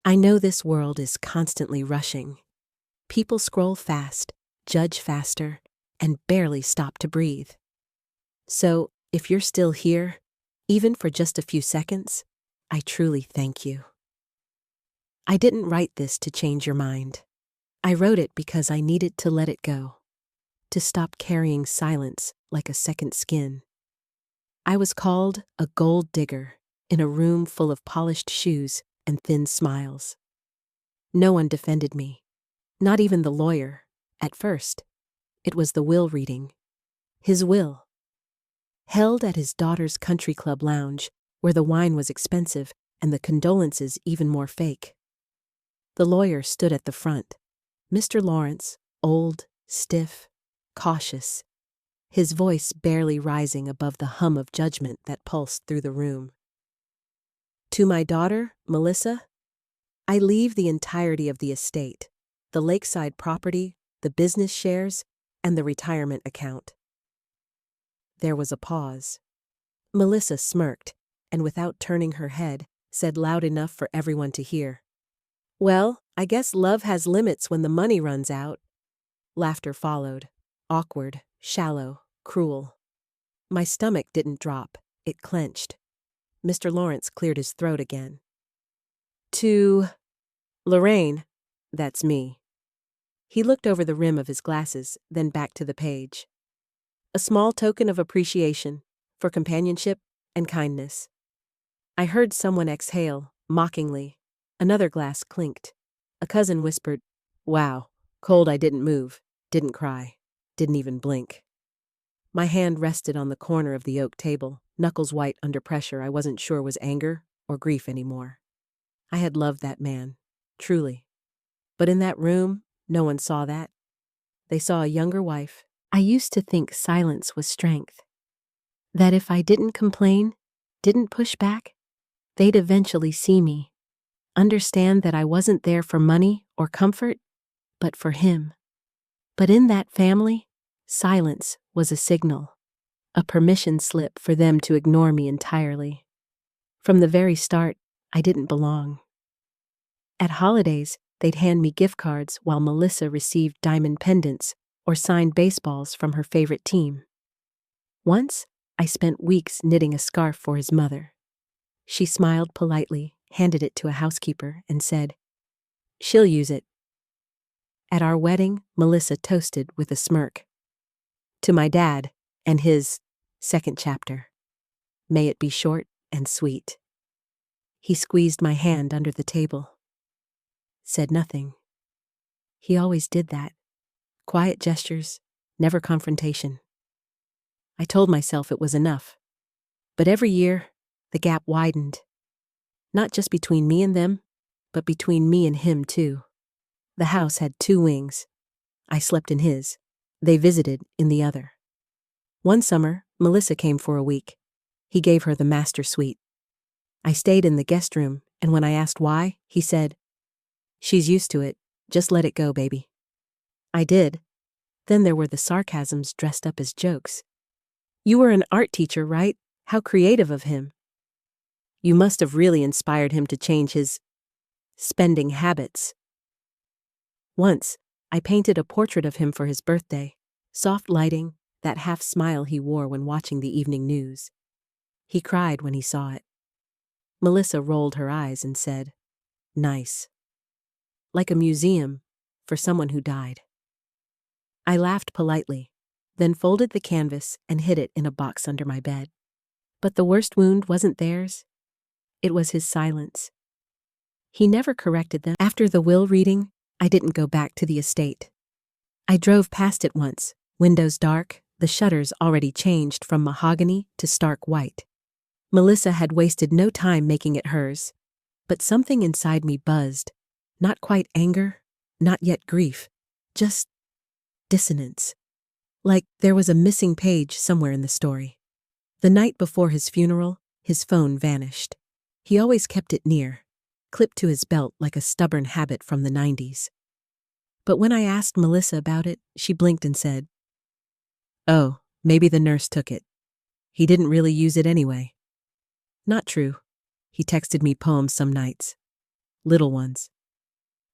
I know this world is constantly rushing. People scroll fast, judge faster, and barely stop to breathe. So, if you're still here, even for just a few seconds, I truly thank you. I didn't write this to change your mind. I wrote it because I needed to let it go, to stop carrying silence like a second skin. I was called a gold digger in a room full of polished shoes and thin smiles. No one defended me, not even the lawyer, at first. It was the will reading. His will. Held at his daughter's country club lounge, where the wine was expensive and the condolences even more fake. The lawyer stood at the front, Mr. Lawrence, old, stiff, cautious, his voice barely rising above the hum of judgment that pulsed through the room. To my daughter, Melissa, I leave the entirety of the estate, the lakeside property, the business shares, and the retirement account. There was a pause. Melissa smirked, and without turning her head, said loud enough for everyone to hear, "Well, I guess love has limits when the money runs out." Laughter followed, awkward, shallow, cruel. My stomach didn't drop, it clenched. Mr. Lawrence cleared his throat again. "To Lorraine, that's me." He looked over the rim of his glasses, then back to the page. "A small token of appreciation for companionship and kindness." I heard someone exhale, mockingly. Another glass clinked. A cousin whispered, "Wow, cold I didn't move, didn't cry, didn't even blink." My hand rested on the corner of the oak table, knuckles white under pressure I wasn't sure was anger or grief anymore. I had loved that man, truly. But in that room, no one saw that. They saw a younger wife. I used to think silence was strength. That if I didn't complain, didn't push back, they'd eventually see me, understand that I wasn't there for money or comfort, but for him. But in that family, silence was a signal, a permission slip for them to ignore me entirely. From the very start, I didn't belong. At holidays, they'd hand me gift cards while Melissa received diamond pendants or signed baseballs from her favorite team. Once, I spent weeks knitting a scarf for his mother. She smiled politely, handed it to a housekeeper, and said, "She'll use it." At our wedding, Melissa toasted with a smirk. "To my dad and his second chapter. May it be short and sweet." He squeezed my hand under the table. Said nothing. He always did that. Quiet gestures, never confrontation. I told myself it was enough. But every year, the gap widened. Not just between me and them, but between me and him too. The house had two wings. I slept in his. They visited in the other. One summer, Melissa came for a week. He gave her the master suite. I stayed in the guest room, and when I asked why, he said, "She's used to it. Just let it go, baby." I did. Then there were the sarcasms dressed up as jokes. "You were an art teacher, right? How creative of him." "You must have really inspired him to change his spending habits." Once, I painted a portrait of him for his birthday. Soft lighting, that half smile he wore when watching the evening news. He cried when he saw it. Melissa rolled her eyes and said, "Nice. Like a museum for someone who died." I laughed politely, then folded the canvas and hid it in a box under my bed. But the worst wound wasn't theirs. It was his silence. He never corrected them. After the will reading, I didn't go back to the estate. I drove past it once, windows dark, the shutters already changed from mahogany to stark white. Melissa had wasted no time making it hers, but something inside me buzzed. Not quite anger, not yet grief, just dissonance. Like there was a missing page somewhere in the story. The night before his funeral, his phone vanished. He always kept it near, clipped to his belt like a stubborn habit from the 90s. But when I asked Melissa about it, she blinked and said, "Oh, maybe the nurse took it. He didn't really use it anyway." Not true. He texted me poems some nights. little ones.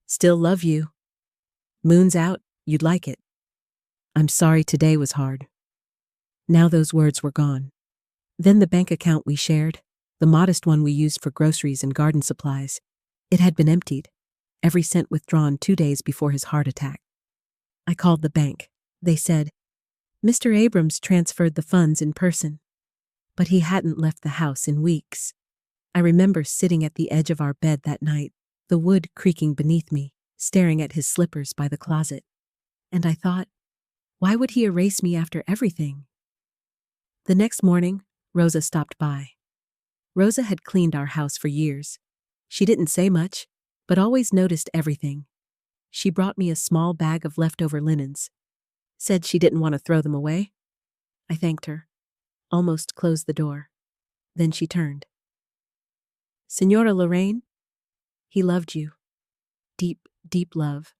Still love you. Moon's out, you'd like it. I'm sorry today was hard. Now those words were gone. Then the bank account we shared, the modest one we used for groceries and garden supplies, it had been emptied, every cent withdrawn 2 days before his heart attack. I called the bank. They said, Mr. Abrams transferred the funds in person. But he hadn't left the house in weeks. I remember sitting at the edge of our bed that night, the wood creaking beneath me, staring at his slippers by the closet. And I thought, why would he erase me after everything? The next morning, Rosa stopped by. Rosa had cleaned our house for years. She didn't say much, but always noticed everything. She brought me a small bag of leftover linens. Said she didn't want to throw them away. I thanked her. Almost closed the door. Then she turned. Senora Lorraine, he loved you. Deep, deep love.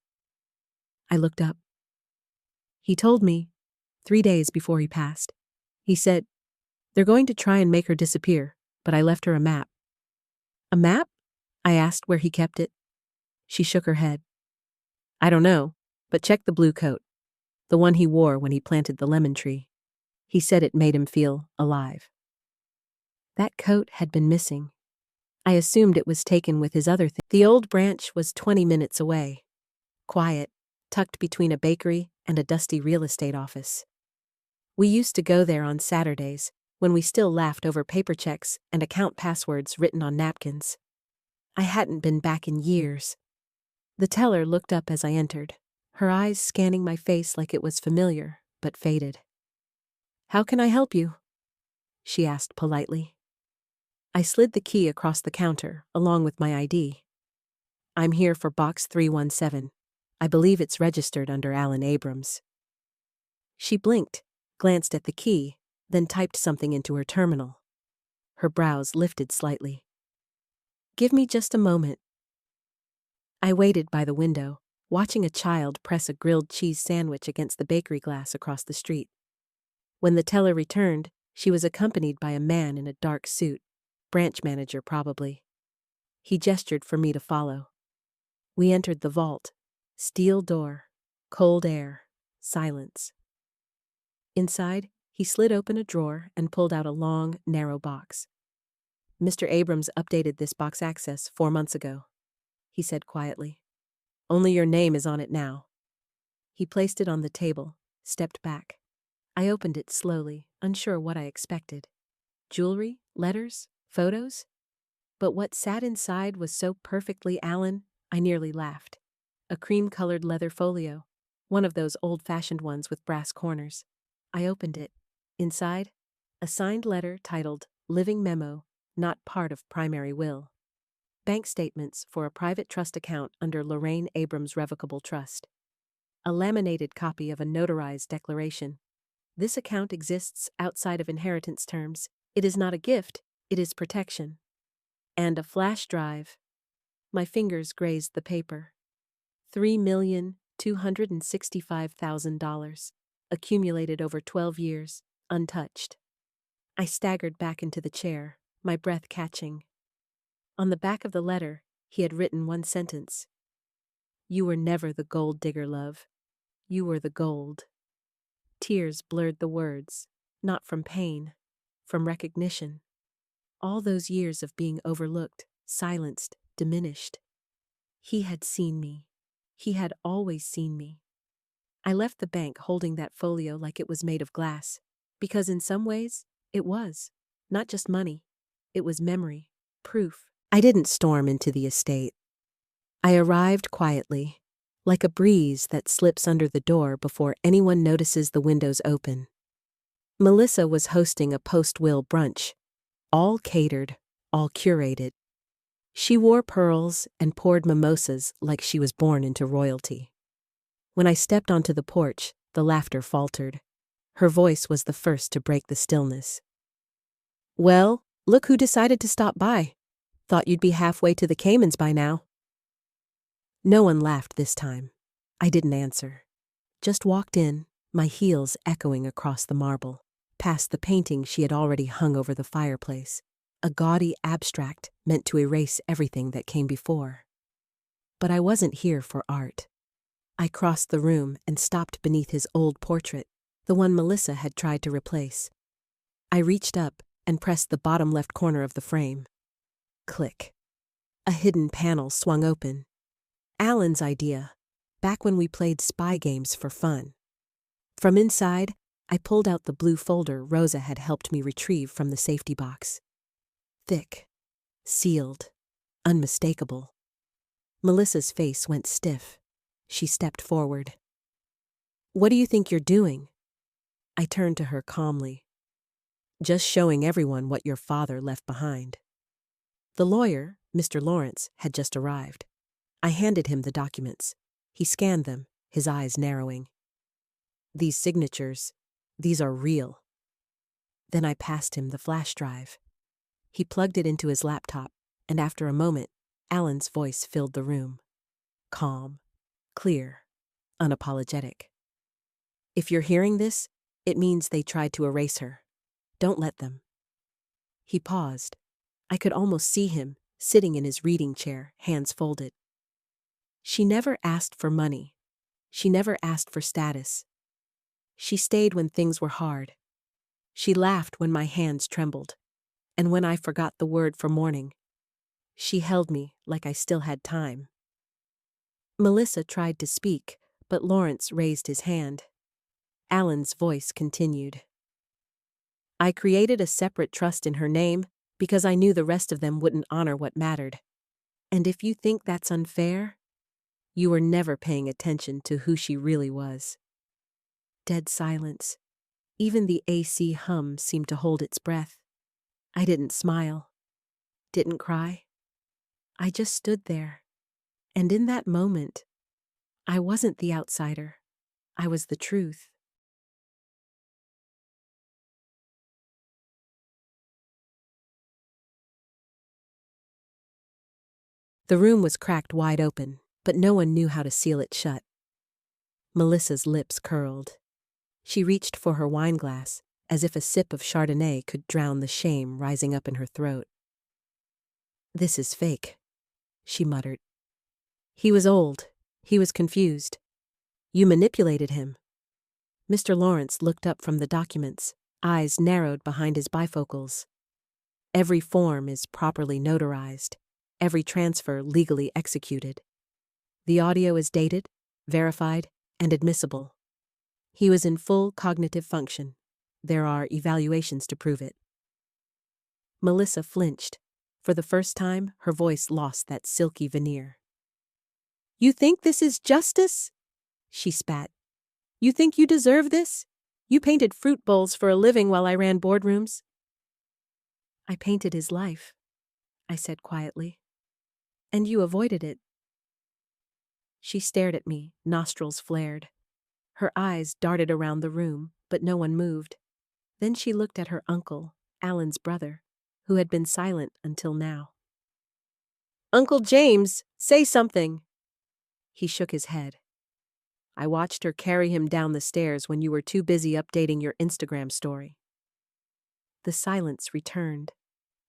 I looked up. He told me, 3 days before he passed. He said, they're going to try and make her disappear, but I left her a map. A map? I asked where he kept it. She shook her head. I don't know, but check the blue coat. The one he wore when he planted the lemon tree. He said it made him feel alive. That coat had been missing. I assumed it was taken with his other thing. The old branch was 20 minutes away. Quiet, tucked between a bakery and a dusty real estate office. We used to go there on Saturdays, when we still laughed over paper checks and account passwords written on napkins. I hadn't been back in years. The teller looked up as I entered, her eyes scanning my face like it was familiar, but faded. How can I help you? She asked politely. I slid the key across the counter, along with my ID. I'm here for box 317. I believe it's registered under Alan Abrams. She blinked, glanced at the key, then typed something into her terminal. Her brows lifted slightly. Give me just a moment. I waited by the window, watching a child press a grilled cheese sandwich against the bakery glass across the street. When the teller returned, she was accompanied by a man in a dark suit, branch manager probably. He gestured for me to follow. We entered the vault. Steel door, cold air, silence. Inside, he slid open a drawer and pulled out a long, narrow box. Mr. Abrams updated this box access 4 months ago, he said quietly. Only your name is on it now. He placed it on the table, stepped back. I opened it slowly, unsure what I expected. Jewelry, letters, photos? But what sat inside was so perfectly Alan, I nearly laughed. A cream-colored leather folio, one of those old-fashioned ones with brass corners. I opened it. Inside, a signed letter titled Living Memo, Not Part of Primary Will. Bank statements for a private trust account under Lorraine Abrams Revocable Trust. A laminated copy of a notarized declaration. This account exists outside of inheritance terms. It is not a gift, it is protection. And a flash drive. My fingers grazed the paper. $3,265,000, accumulated over 12 years, untouched. I staggered back into the chair, my breath catching. On the back of the letter, he had written one sentence. You were never the gold digger, love. You were the gold. Tears blurred the words, not from pain, from recognition. All those years of being overlooked, silenced, diminished. He had seen me. He had always seen me. I left the bank holding that folio like it was made of glass, because in some ways, it was. Not just money. It was memory, proof. I didn't storm into the estate. I arrived quietly, like a breeze that slips under the door before anyone notices the windows open. Melissa was hosting a post-will brunch, all catered, all curated. She wore pearls and poured mimosas like she was born into royalty. When I stepped onto the porch, the laughter faltered. Her voice was the first to break the stillness. Well, look who decided to stop by. Thought you'd be halfway to the Caymans by now. No one laughed this time. I didn't answer. Just walked in, my heels echoing across the marble, past the painting she had already hung over the fireplace. A gaudy abstract meant to erase everything that came before. But I wasn't here for art. I crossed the room and stopped beneath his old portrait, the one Melissa had tried to replace. I reached up and pressed the bottom left corner of the frame. Click. A hidden panel swung open. Alan's idea, back when we played spy games for fun. From inside, I pulled out the blue folder Rosa had helped me retrieve from the safety box. Thick, sealed, unmistakable. Melissa's face went stiff. She stepped forward. "What do you think you're doing?" I turned to her calmly. "Just showing everyone what your father left behind." The lawyer, Mr. Lawrence, had just arrived. I handed him the documents. He scanned them, his eyes narrowing. "These signatures, these are real." Then I passed him the flash drive. He plugged it into his laptop, and after a moment, Alan's voice filled the room. Calm, clear, unapologetic. "If you're hearing this, it means they tried to erase her. Don't let them." He paused. I could almost see him, sitting in his reading chair, hands folded. "She never asked for money. She never asked for status. She stayed when things were hard. She laughed when my hands trembled. And when I forgot the word for morning, she held me like I still had time." Melissa tried to speak, but Lawrence raised his hand. Alan's voice continued. "I created a separate trust in her name because I knew the rest of them wouldn't honor what mattered. And if you think that's unfair, you were never paying attention to who she really was." Dead silence. Even the AC hum seemed to hold its breath. I didn't smile, didn't cry. I just stood there. And in that moment, I wasn't the outsider. I was the truth. The room was cracked wide open, but no one knew how to seal it shut. Melissa's lips curled. She reached for her wine glass, as if a sip of Chardonnay could drown the shame rising up in her throat. "This is fake," she muttered. "He was old. He was confused. You manipulated him." Mr. Lawrence looked up from the documents, eyes narrowed behind his bifocals. "Every form is properly notarized, every transfer legally executed. The audio is dated, verified, and admissible. He was in full cognitive function. There are evaluations to prove it." Melissa flinched. For the first time, her voice lost that silky veneer. "You think this is justice?" she spat. "You think you deserve this? You painted fruit bowls for a living while I ran boardrooms." "I painted his life," I said quietly. "And you avoided it." She stared at me, nostrils flared. Her eyes darted around the room, but no one moved. Then she looked at her uncle, Alan's brother, who had been silent until now. "Uncle James, say something." He shook his head. "I watched her carry him down the stairs when you were too busy updating your Instagram story." The silence returned,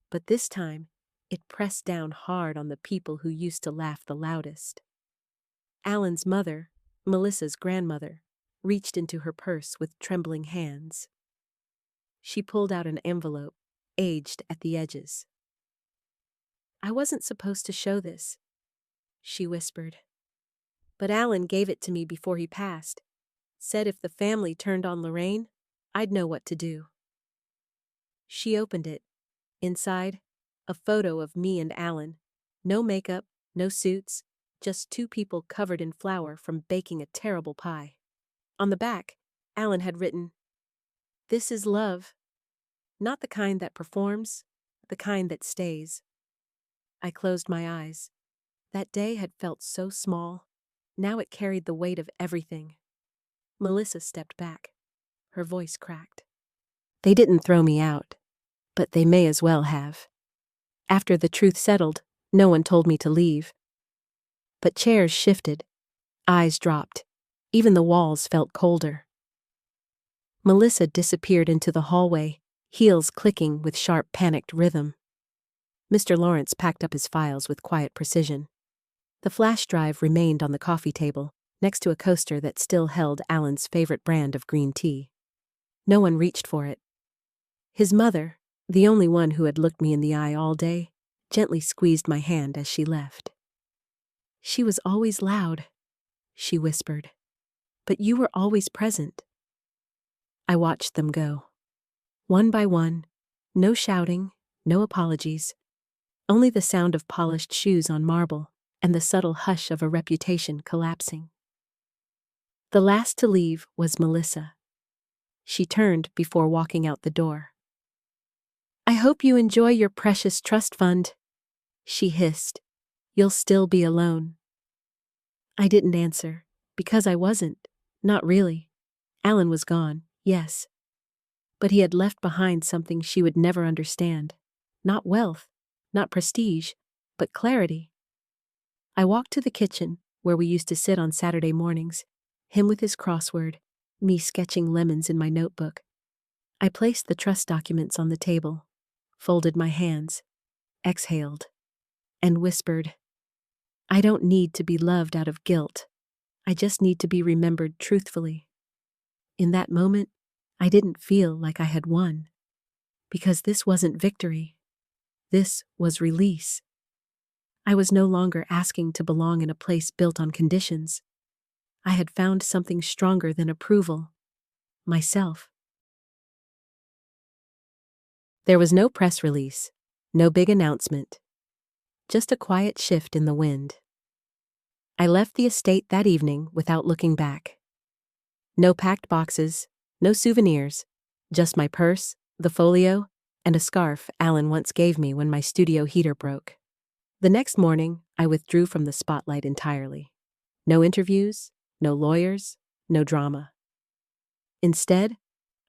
but this time it pressed down hard on the people who used to laugh the loudest. Alan's mother, Melissa's grandmother, reached into her purse with trembling hands. She pulled out an envelope, aged at the edges. "I wasn't supposed to show this," she whispered. "But Alan gave it to me before he passed. Said if the family turned on Lorraine, I'd know what to do." She opened it. Inside, a photo of me and Alan. No makeup, no suits, just two people covered in flour from baking a terrible pie. On the back, Alan had written, "This is love. Not the kind that performs, the kind that stays." I closed my eyes. That day had felt so small. Now it carried the weight of everything. Melissa stepped back. Her voice cracked. "They didn't throw me out, but they may as well have. After the truth settled, no one told me to leave." But chairs shifted. Eyes dropped. Even the walls felt colder. Melissa disappeared into the hallway, heels clicking with sharp, panicked rhythm. Mr. Lawrence packed up his files with quiet precision. The flash drive remained on the coffee table, next to a coaster that still held Alan's favorite brand of green tea. No one reached for it. His mother, the only one who had looked me in the eye all day, gently squeezed my hand as she left. "She was always loud," she whispered. "But you were always present." I watched them go. One by one, no shouting, no apologies, only the sound of polished shoes on marble and the subtle hush of a reputation collapsing. The last to leave was Melissa. She turned before walking out the door. "I hope you enjoy your precious trust fund," she hissed. "You'll still be alone." I didn't answer, because I wasn't. Not really. Alan was gone, yes. But he had left behind something she would never understand. Not wealth, not prestige, but clarity. I walked to the kitchen, where we used to sit on Saturday mornings, him with his crossword, me sketching lemons in my notebook. I placed the trust documents on the table, folded my hands, exhaled, and whispered, "I don't need to be loved out of guilt. I just need to be remembered truthfully." In that moment, I didn't feel like I had won, because this wasn't victory. This was release. I was no longer asking to belong in a place built on conditions. I had found something stronger than approval. Myself. There was no press release, no big announcement, just a quiet shift in the wind. I left the estate that evening without looking back. No packed boxes, no souvenirs, just my purse, the folio, and a scarf Alan once gave me when my studio heater broke. The next morning, I withdrew from the spotlight entirely. No interviews, no lawyers, no drama. Instead,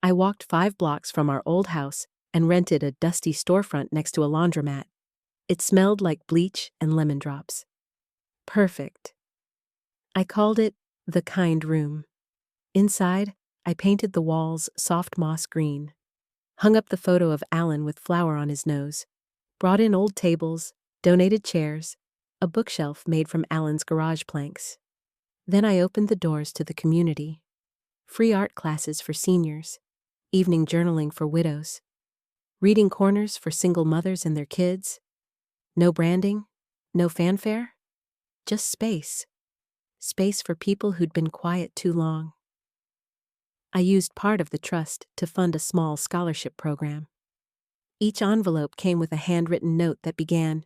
I walked 5 blocks from our old house and rented a dusty storefront next to a laundromat. It smelled like bleach and lemon drops. Perfect. I called it the kind room. Inside, I painted the walls soft moss green, hung up the photo of Alan with flour on his nose, brought in old tables, donated chairs, a bookshelf made from Alan's garage planks. Then I opened the doors to the community. Free art classes for seniors, evening journaling for widows, reading corners for single mothers and their kids. No branding, no fanfare, just space. Space for people who'd been quiet too long. I used part of the trust to fund a small scholarship program. Each envelope came with a handwritten note that began,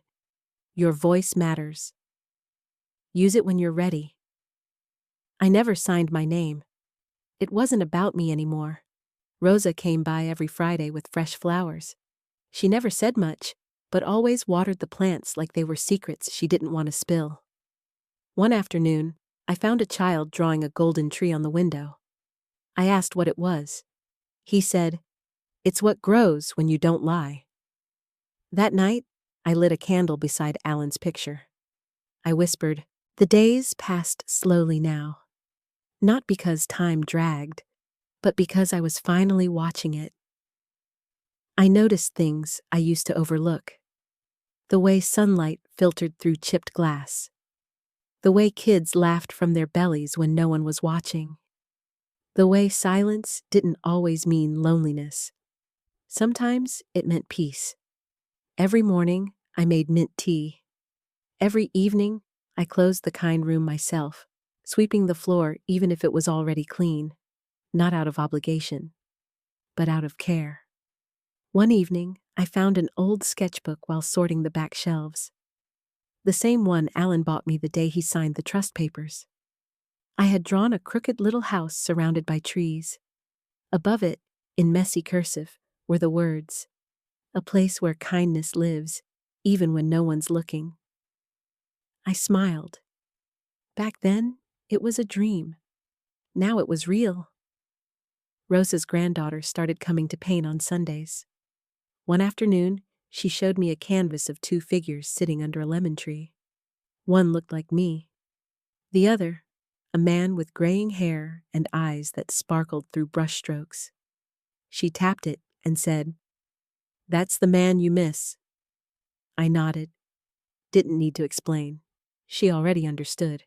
"Your voice matters. Use it when you're ready." I never signed my name. It wasn't about me anymore. Rosa came by every Friday with fresh flowers. She never said much, but always watered the plants like they were secrets she didn't want to spill. One afternoon, I found a child drawing a golden tree on the window. I asked what it was. He said, "It's what grows when you don't lie." That night, I lit a candle beside Alan's picture. I whispered, "The days passed slowly now." Not because time dragged, but because I was finally watching it. I noticed things I used to overlook. The way sunlight filtered through chipped glass. The way kids laughed from their bellies when no one was watching. The way silence didn't always mean loneliness. Sometimes it meant peace. Every morning, I made mint tea. Every evening, I closed the kind room myself, sweeping the floor even if it was already clean, not out of obligation, but out of care. One evening, I found an old sketchbook while sorting the back shelves. The same one Alan bought me the day he signed the trust papers. I had drawn a crooked little house surrounded by trees. Above it, in messy cursive, were the words, "A place where kindness lives, even when no one's looking." I smiled. Back then, it was a dream. Now it was real. Rosa's granddaughter started coming to paint on Sundays. One afternoon, she showed me a canvas of 2 figures sitting under a lemon tree. One looked like me. The other, a man with graying hair and eyes that sparkled through brushstrokes. She tapped it and said, "That's the man you miss." I nodded. Didn't need to explain. She already understood.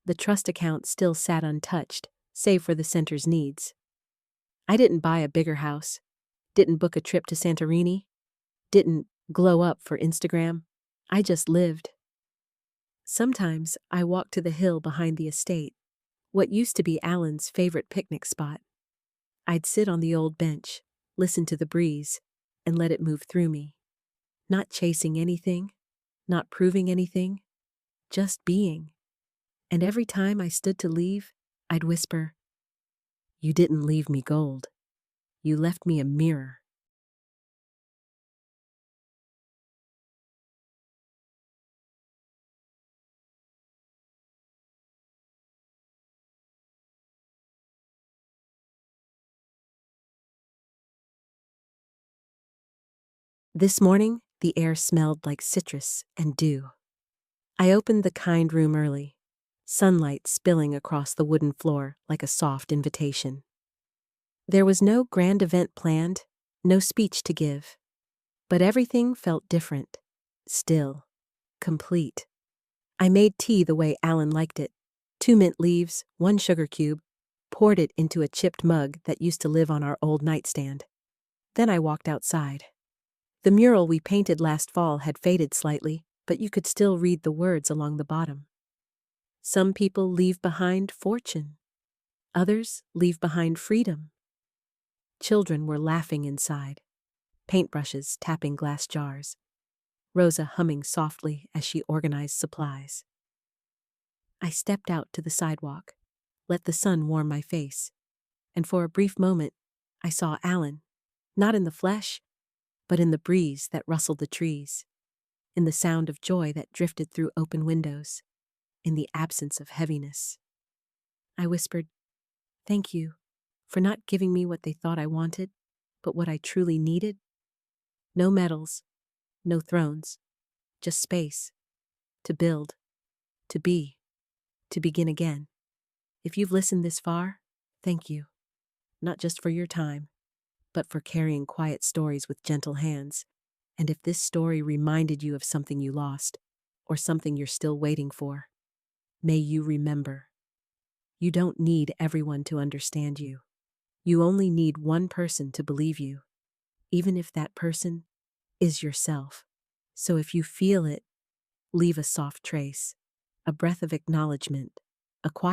The trust account still sat untouched, save for the center's needs. I didn't buy a bigger house, didn't book a trip to Santorini, didn't glow up for Instagram. I just lived. Sometimes I walked to the hill behind the estate, what used to be Alan's favorite picnic spot. I'd sit on the old bench, listen to the breeze, and let it move through me. Not chasing anything, not proving anything, just being. And every time I stood to leave, I'd whisper, "You didn't leave me gold. You left me a mirror." This morning, the air smelled like citrus and dew. I opened the kind room early, sunlight spilling across the wooden floor like a soft invitation. There was no grand event planned, no speech to give, but everything felt different, still, complete. I made tea the way Alan liked it, 2 mint leaves, 1 sugar cube, poured it into a chipped mug that used to live on our old nightstand. Then I walked outside. The mural we painted last fall had faded slightly, but you could still read the words along the bottom. Some people leave behind fortune. Others leave behind freedom. Children were laughing inside, paintbrushes tapping glass jars, Rosa humming softly as she organized supplies. I stepped out to the sidewalk, let the sun warm my face, and for a brief moment, I saw Alan, not in the flesh, but in the breeze that rustled the trees, in the sound of joy that drifted through open windows, in the absence of heaviness. I whispered, "Thank you for not giving me what they thought I wanted, but what I truly needed. No medals, no thrones, just space, to build, to be, to begin again. If you've listened this far, thank you, not just for your time, but for carrying quiet stories with gentle hands. And if this story reminded you of something you lost, or something you're still waiting for, may you remember, you don't need everyone to understand you. You only need one person to believe you, even if that person is yourself. So if you feel it, leave a soft trace, a breath of acknowledgement, a quiet